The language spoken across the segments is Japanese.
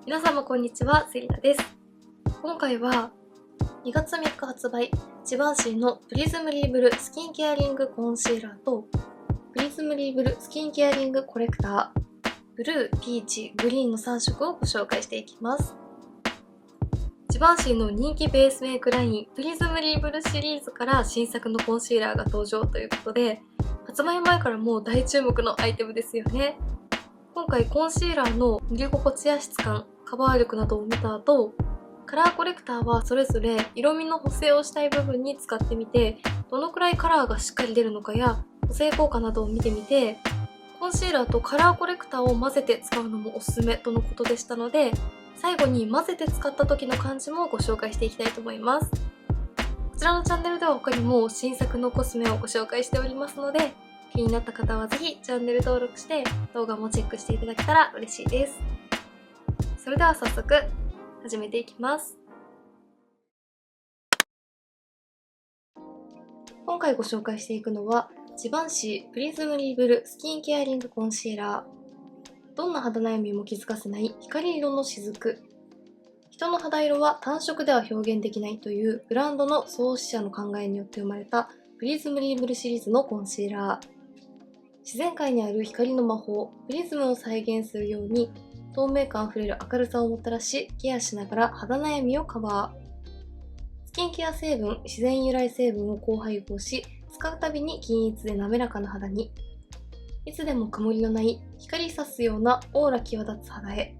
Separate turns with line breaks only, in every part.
皆様こんにちは、セリナです。今回は2月3日発売、ジバンシーのプリズムリーブルスキンケアリングコンシーラーとプリズムリーブルスキンケアリングコレクター、ブルー、ピーチ、グリーンの3色をご紹介していきます。ジバンシーの人気ベースメイクライン、プリズムリーブルシリーズから新作のコンシーラーが登場ということで、発売前からもう大注目のアイテムですよね。今回コンシーラーの塗り心地や質感、カバー力などを見た後、カラーコレクターはそれぞれ色味の補正をしたい部分に使ってみて、どのくらいカラーがしっかり出るのかや補正効果などを見てみて、コンシーラーとカラーコレクターを混ぜて使うのもおすすめとのことでしたので、最後に混ぜて使った時の感じもご紹介していきたいと思います。こちらのチャンネルでは他にも新作のコスメをご紹介しておりますので、気になった方はぜひチャンネル登録して動画もチェックしていただけたら嬉しいです。それでは早速始めていきます。今回ご紹介していくのはジバンシープリズムリーブルスキンケアリングコンシーラー。どんな肌悩みも気づかせない光色の雫。人の肌色は単色では表現できないというブランドの創始者の考えによって生まれたプリズムリーブルシリーズのコンシーラー。自然界にある光の魔法、プリズムを再現するように透明感あふれる明るさをもたらし、ケアしながら肌悩みをカバー。スキンケア成分、自然由来成分を高配合し、使うたびに均一で滑らかな肌に。いつでも曇りのない光さすようなオーラ際立つ肌へ。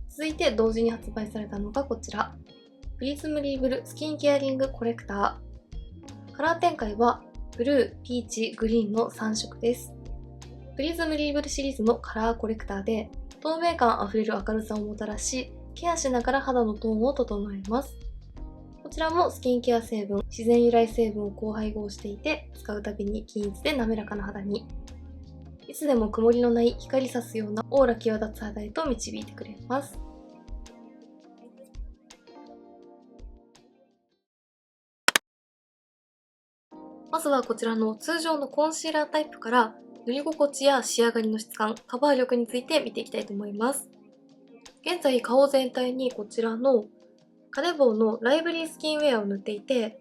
続いて同時に発売されたのがこちら。プリズムリーブルスキンケアリングコレクター。カラー展開はブルー、ピーチ、グリーンの3色です。プリズムリーブルシリーズのカラーコレクターで透明感あふれる明るさをもたらし、ケアしながら肌のトーンを整えます。こちらもスキンケア成分、自然由来成分を高配合していて、使うたびに均一で滑らかな肌に。いつでも曇りのない光さすようなオーラ際立つ肌へと導いてくれます。まずはこちらの通常のコンシーラータイプから塗り心地や仕上がりの質感、カバー力について見ていきたいと思います。現在顔全体にこちらのカネボウのライブリースキンウェアを塗っていて、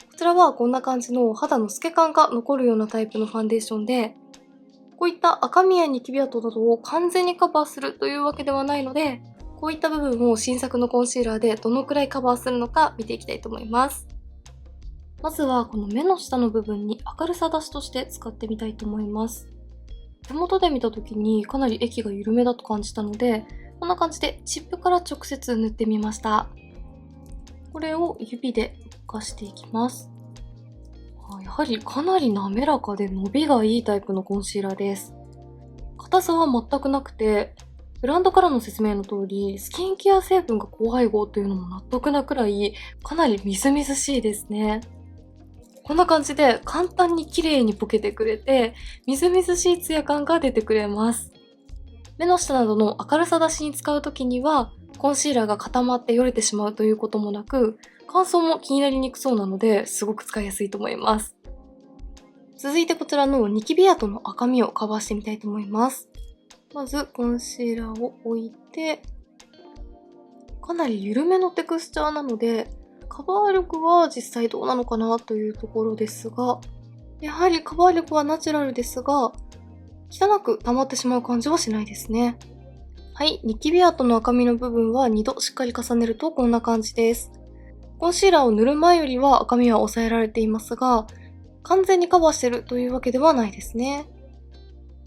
こちらはこんな感じの肌の透け感が残るようなタイプのファンデーションで、こういった赤みやニキビ跡などを完全にカバーするというわけではないので、こういった部分を新作のコンシーラーでどのくらいカバーするのか見ていきたいと思います。まずはこの目の下の部分に明るさ出しとして使ってみたいと思います。手元で見た時にかなり液が緩めだと感じたので、こんな感じでチップから直接塗ってみました。これを指で浮かしていきます。やはりかなり滑らかで伸びがいいタイプのコンシーラーです。硬さは全くなくて、ブランドからの説明の通り、スキンケア成分が高配合というのも納得なくらい、かなりみずみずしいですね。こんな感じで簡単に綺麗にボケてくれて、みずみずしいツヤ感が出てくれます。目の下などの明るさ出しに使うときには、コンシーラーが固まってよれてしまうということもなく、乾燥も気になりにくそうなので、すごく使いやすいと思います。続いてこちらのニキビ跡の赤みをカバーしてみたいと思います。まずコンシーラーを置いて、かなり緩めのテクスチャーなので、カバー力は実際どうなのかなというところですが、やはりカバー力はナチュラルですが、汚く溜まってしまう感じはしないですね。はい、ニキビ跡の赤みの部分は2度しっかり重ねるとこんな感じです。コンシーラーを塗る前よりは赤みは抑えられていますが、完全にカバーしてるというわけではないですね。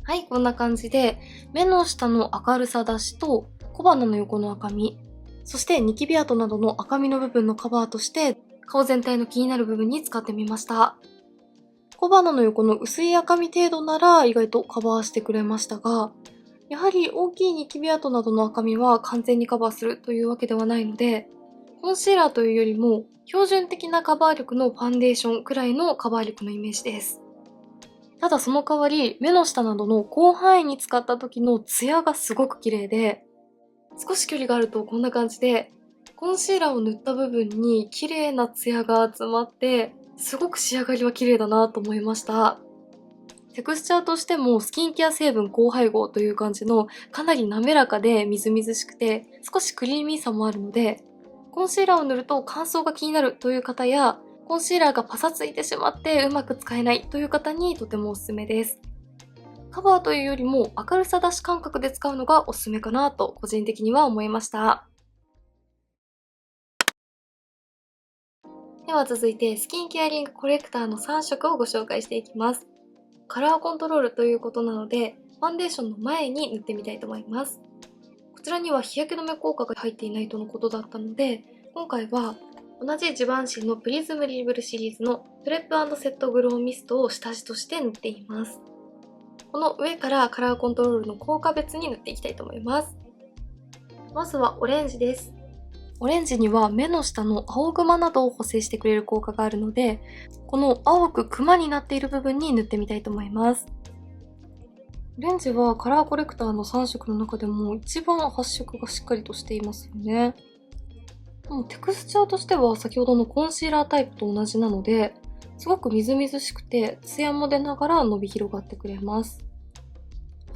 はい、こんな感じで、目の下の明るさ出しと小鼻の横の赤み、そしてニキビ跡などの赤みの部分のカバーとして、顔全体の気になる部分に使ってみました。小鼻の横の薄い赤み程度なら意外とカバーしてくれましたが、やはり大きいニキビ跡などの赤みは完全にカバーするというわけではないので、コンシーラーというよりも標準的なカバー力のファンデーションくらいのカバー力のイメージです。ただその代わり目の下などの広範囲に使った時のツヤがすごく綺麗で、少し距離があるとこんな感じで、コンシーラーを塗った部分に綺麗なツヤが集まって、すごく仕上がりは綺麗だなと思いました。テクスチャーとしてもスキンケア成分高配合という感じのかなり滑らかでみずみずしくて少しクリーミーさもあるので、コンシーラーを塗ると乾燥が気になるという方や、コンシーラーがパサついてしまってうまく使えないという方にとてもおすすめです。カバーというよりも明るさ出し感覚で使うのがおすすめかなと個人的には思いました。では続いてスキンケアリングコレクターの3色をご紹介していきます。カラーコントロールということなので、ファンデーションの前に塗ってみたいと思います。こちらには日焼け止め効果が入っていないとのことだったので、今回は同じジバンシーのプリズムリーブルシリーズのプレップ&セットグローミストを下地として塗っています。この上からカラーコントロールの効果別に塗っていきたいと思います。まずはオレンジです。オレンジには目の下の青クマなどを補正してくれる効果があるので、この青くクマになっている部分に塗ってみたいと思います。オレンジはカラーコレクターの3色の中でも一番発色がしっかりとしていますよね。もうテクスチャーとしては先ほどのコンシーラータイプと同じなので、すごくみずみずしくてツヤも出ながら伸び広がってくれます。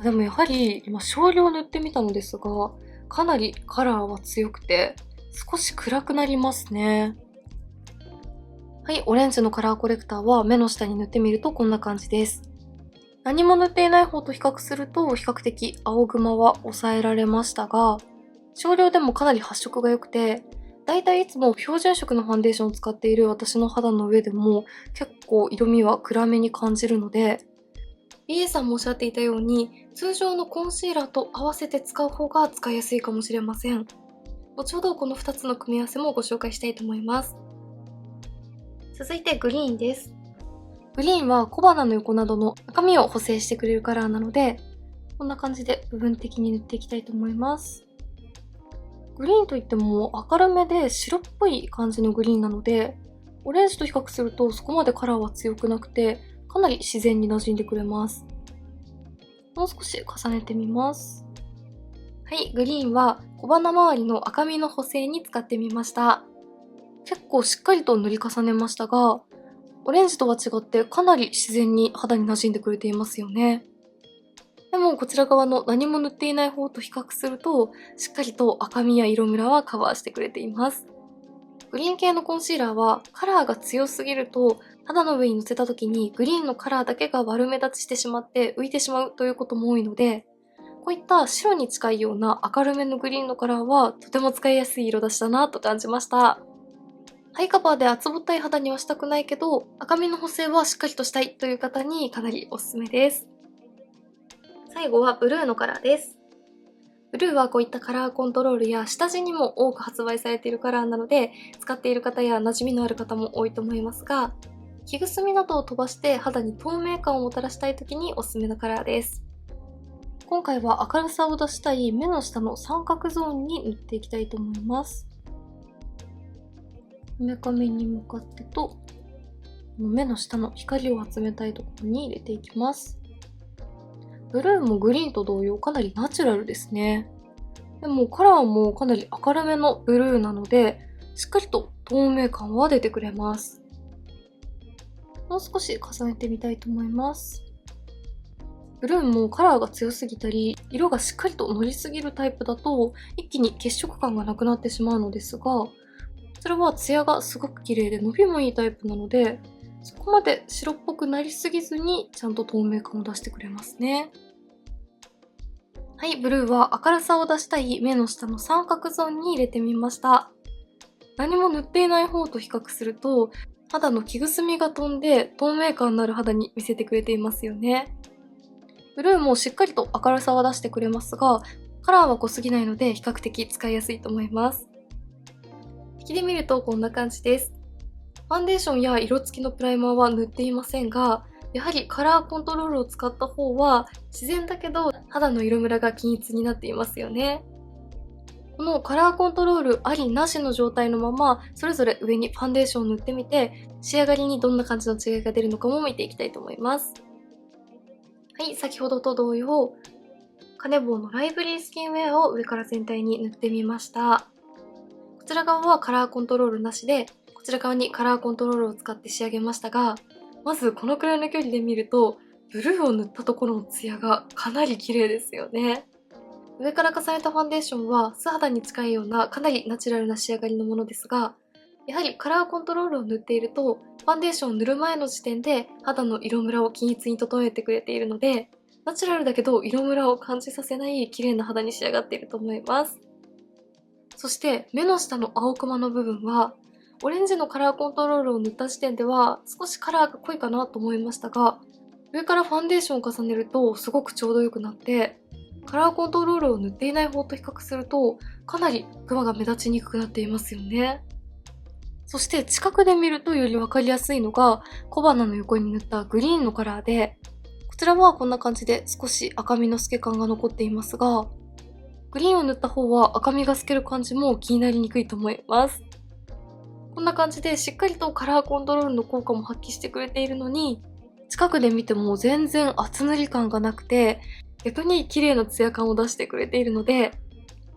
でもやはり今少量塗ってみたのですが、かなりカラーは強くて少し暗くなりますね。はい、オレンジのカラーコレクターは目の下に塗ってみるとこんな感じです。何も塗っていない方と比較すると比較的青グマは抑えられましたが、少量でもかなり発色が良くて、だいたいいつも標準色のファンデーションを使っている私の肌の上でも結構色味は暗めに感じるので、BA さんもおっしゃっていたように通常のコンシーラーと合わせて使う方が使いやすいかもしれません。後ほどこの2つの組み合わせもご紹介したいと思います。続いてグリーンです。グリーンは小鼻の横などの赤みを補正してくれるカラーなので、こんな感じで部分的に塗っていきたいと思います。グリーンといっても明るめで白っぽい感じのグリーンなので、オレンジと比較するとそこまでカラーは強くなくて、かなり自然に馴染んでくれます。もう少し重ねてみます。はい、グリーンは小鼻周りの赤みの補正に使ってみました。結構しっかりと塗り重ねましたが、オレンジとは違ってかなり自然に肌に馴染んでくれていますよね。でもこちら側の何も塗っていない方と比較すると、しっかりと赤みや色ムラはカバーしてくれています。グリーン系のコンシーラーはカラーが強すぎると肌の上にのせた時にグリーンのカラーだけが悪目立ちしてしまって浮いてしまうということも多いので、こういった白に近いような明るめのグリーンのカラーはとても使いやすい色出しだなと感じました。ハイカバーで厚ぼったい肌にはしたくないけど、赤みの補正はしっかりとしたいという方にかなりおすすめです。最後はブルーのカラーです。ブルーはこういったカラーコントロールや下地にも多く発売されているカラーなので、使っている方や馴染みのある方も多いと思いますが、木くすみなどを飛ばして肌に透明感をもたらしたい時におすすめのカラーです。今回は明るさを出したい目の下の三角ゾーンに塗っていきたいと思います。こめかみに向かってと、目の下の光を集めたいところに入れていきます。ブルーもグリーンと同様かなりナチュラルですね。でもカラーもかなり明るめのブルーなので、しっかりと透明感は出てくれます。もう少し重ねてみたいと思います。ブルーもカラーが強すぎたり、色がしっかりと乗りすぎるタイプだと、一気に血色感がなくなってしまうのですが、それはツヤがすごく綺麗で伸びもいいタイプなので、そこまで白っぽくなりすぎずにちゃんと透明感を出してくれますね。はい、ブルーは明るさを出したい目の下の三角ゾーンに入れてみました。何も塗っていない方と比較すると、肌の木くすみが飛んで透明感のある肌に見せてくれていますよね。ブルーもしっかりと明るさは出してくれますが、カラーは濃すぎないので比較的使いやすいと思います。引きで見るとこんな感じです。ファンデーションや色付きのプライマーは塗っていませんが、やはりカラーコントロールを使った方は自然だけど肌の色ムラが均一になっていますよね。このカラーコントロールありなしの状態のまま、それぞれ上にファンデーションを塗ってみて、仕上がりにどんな感じの違いが出るのかも見ていきたいと思います。はい、先ほどと同様、カネボウのライブリースキンウェアを上から全体に塗ってみました。こちら側はカラーコントロールなしで、こちら側にカラーコントロールを使って仕上げましたが、まずこのくらいの距離で見ると、ブルーを塗ったところのツヤがかなり綺麗ですよね。上から重ねたファンデーションは素肌に近いようなかなりナチュラルな仕上がりのものですが、やはりカラーコントロールを塗っていると、ファンデーションを塗る前の時点で肌の色ムラを均一に整えてくれているので、ナチュラルだけど色ムラを感じさせない綺麗な肌に仕上がっていると思います。そして目の下の青クマの部分は、オレンジのカラーコントロールを塗った時点では少しカラーが濃いかなと思いましたが、上からファンデーションを重ねるとすごくちょうど良くなって、カラーコントロールを塗っていない方と比較するとかなりクマが目立ちにくくなっていますよね。そして近くで見るとより分かりやすいのが小鼻の横に塗ったグリーンのカラーで、こちらはこんな感じで少し赤みの透け感が残っていますが、グリーンを塗った方は赤みが透ける感じも気になりにくいと思います。こんな感じでしっかりとカラーコントロールの効果も発揮してくれているのに、近くで見ても全然厚塗り感がなくて、逆に綺麗なツヤ感を出してくれているので、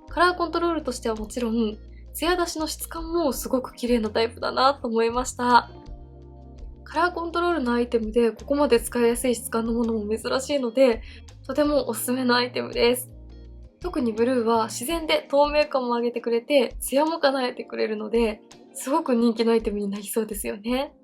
カラーコントロールとしてはもちろん、ツヤ出しの質感もすごく綺麗なタイプだなと思いました。カラーコントロールのアイテムでここまで使いやすい質感のものも珍しいので、とてもおすすめのアイテムです。特にブルーは自然で透明感も上げてくれて、ツヤも叶えてくれるので、すごく人気のアイテムになりそうですよね。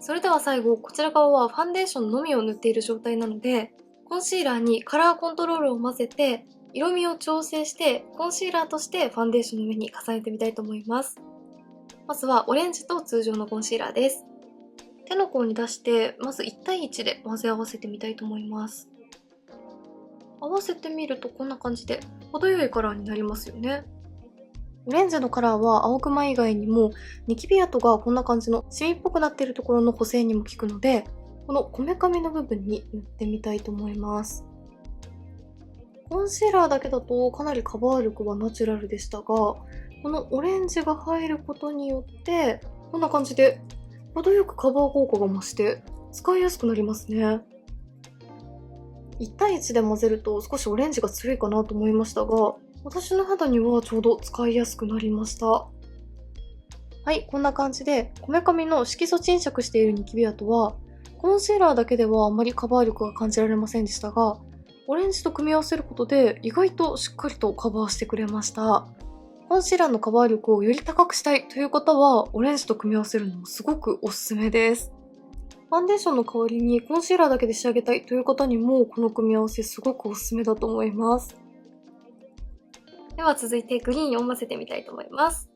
それでは最後、こちら側はファンデーションのみを塗っている状態なので、コンシーラーにカラーコントロールを混ぜて、色味を調整して、コンシーラーとしてファンデーションの上に重ねてみたいと思います。まずはオレンジと通常のコンシーラーです。手の甲に出して、まず1対1で混ぜ合わせてみたいと思います。合わせてみるとこんな感じで、程よいカラーになりますよね。オレンジのカラーは青クマ以外にもニキビ跡がこんな感じのシミっぽくなっているところの補正にも効くので、このこめかみの部分に塗ってみたいと思います。コンシーラーだけだとかなりカバー力はナチュラルでしたが、このオレンジが入ることによってこんな感じで程よくカバー効果が増して使いやすくなりますね。1対1で混ぜると少しオレンジが強いかなと思いましたが、私の肌にはちょうど使いやすくなりました。はい、こんな感じでこめかみの色素沈着しているニキビ跡はコンシーラーだけではあまりカバー力が感じられませんでしたが、オレンジと組み合わせることで意外としっかりとカバーしてくれました。コンシーラーのカバー力をより高くしたいという方はオレンジと組み合わせるのもすごくおすすめです。ファンデーションの代わりにコンシーラーだけで仕上げたいという方にもこの組み合わせすごくおすすめだと思います。では続いてグリーンを混ぜてみたいと思います。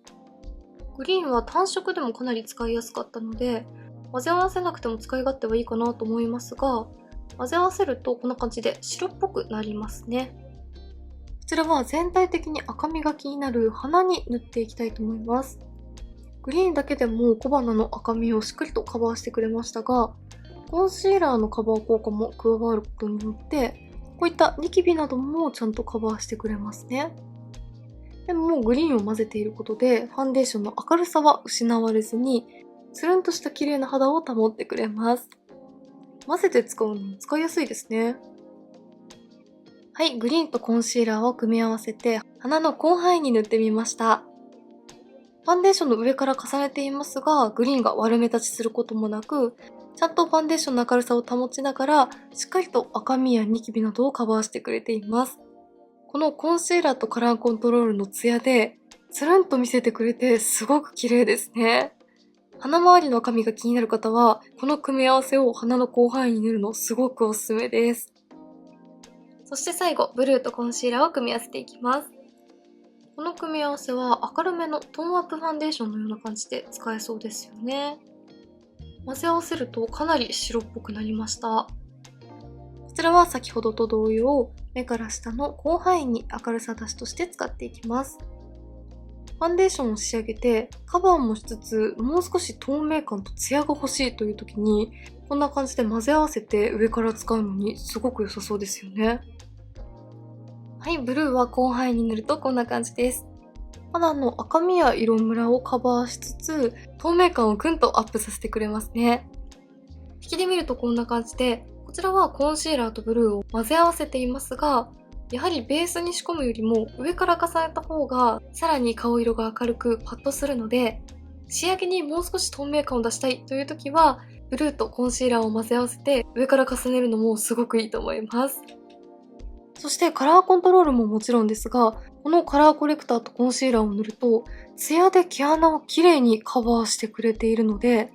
グリーンは単色でもかなり使いやすかったので、混ぜ合わせなくても使い勝手はいいかなと思いますが、混ぜ合わせるとこんな感じで白っぽくなりますね。こちらは全体的に赤みが気になる鼻に塗っていきたいと思います。グリーンだけでも小鼻の赤みをしっかりとカバーしてくれましたが、コンシーラーのカバー効果も加わることによって、こういったニキビなどもちゃんとカバーしてくれますね。でもグリーンを混ぜていることでファンデーションの明るさは失われずに、つるんとした綺麗な肌を保ってくれます。混ぜて使うのも使いやすいですね。はい、グリーンとコンシーラーを組み合わせて鼻の広範囲に塗ってみました。ファンデーションの上から重ねていますが、グリーンが悪目立ちすることもなく、ちゃんとファンデーションの明るさを保ちながら、しっかりと赤みやニキビなどをカバーしてくれています。このコンシーラーとカラーコントロールのツヤで、つるんと見せてくれてすごく綺麗ですね。鼻周りの赤みが気になる方は、この組み合わせを鼻の広範囲に塗るのすごくおすすめです。そして最後、ブルーとコンシーラーを組み合わせていきます。この組み合わせは明るめのトーンアップファンデーションのような感じで使えそうですよね。混ぜ合わせるとかなり白っぽくなりました。こちらは先ほどと同様、目から下の広範囲に明るさ出しとして使っていきます。ファンデーションを仕上げてカバーもしつつ、もう少し透明感とツヤが欲しいという時に、こんな感じで混ぜ合わせて上から使うのにすごく良さそうですよね。はい、ブルーは広範囲に塗るとこんな感じです。肌の赤みや色ムラをカバーしつつ、透明感をぐんとアップさせてくれますね。引きで見るとこんな感じで、こちらはコンシーラーとブルーを混ぜ合わせていますが、やはりベースに仕込むよりも上から重ねた方がさらに顔色が明るくパッとするので、仕上げにもう少し透明感を出したいという時は、ブルーとコンシーラーを混ぜ合わせて上から重ねるのもすごくいいと思います。そしてカラーコントロールももちろんですが、このカラーコレクターとコンシーラーを塗ると、ツヤで毛穴をきれいにカバーしてくれているので、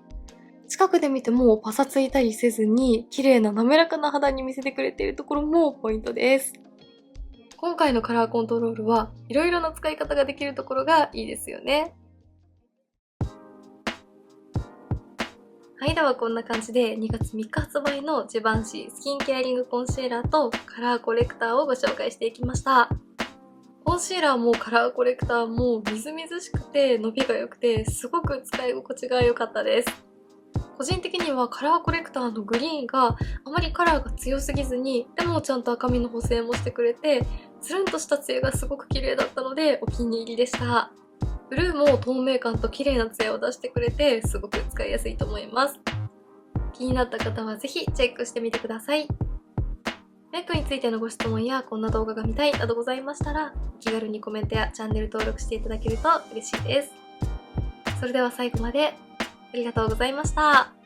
近くで見てもパサついたりせずに、綺麗な滑らかな肌に見せてくれているところもポイントです。今回のカラーコントロールはいろいろな使い方ができるところがいいですよね。はい、ではこんな感じで2月3日発売のジバンシスキンケアリングコンシーラーとカラーコレクターをご紹介していきました。コンシーラーもカラーコレクターもみずみずしくて伸びが良くてすごく使い心地が良かったです。個人的にはカラーコレクターのグリーンがあまりカラーが強すぎずに、でもちゃんと赤みの補正もしてくれて、つるんとしたツヤがすごく綺麗だったのでお気に入りでした。ブルーも透明感と綺麗なツヤを出してくれてすごく使いやすいと思います。気になった方はぜひチェックしてみてください。メイクについてのご質問やこんな動画が見たいなどございましたら、お気軽にコメントやチャンネル登録していただけると嬉しいです。それでは最後までありがとうございました。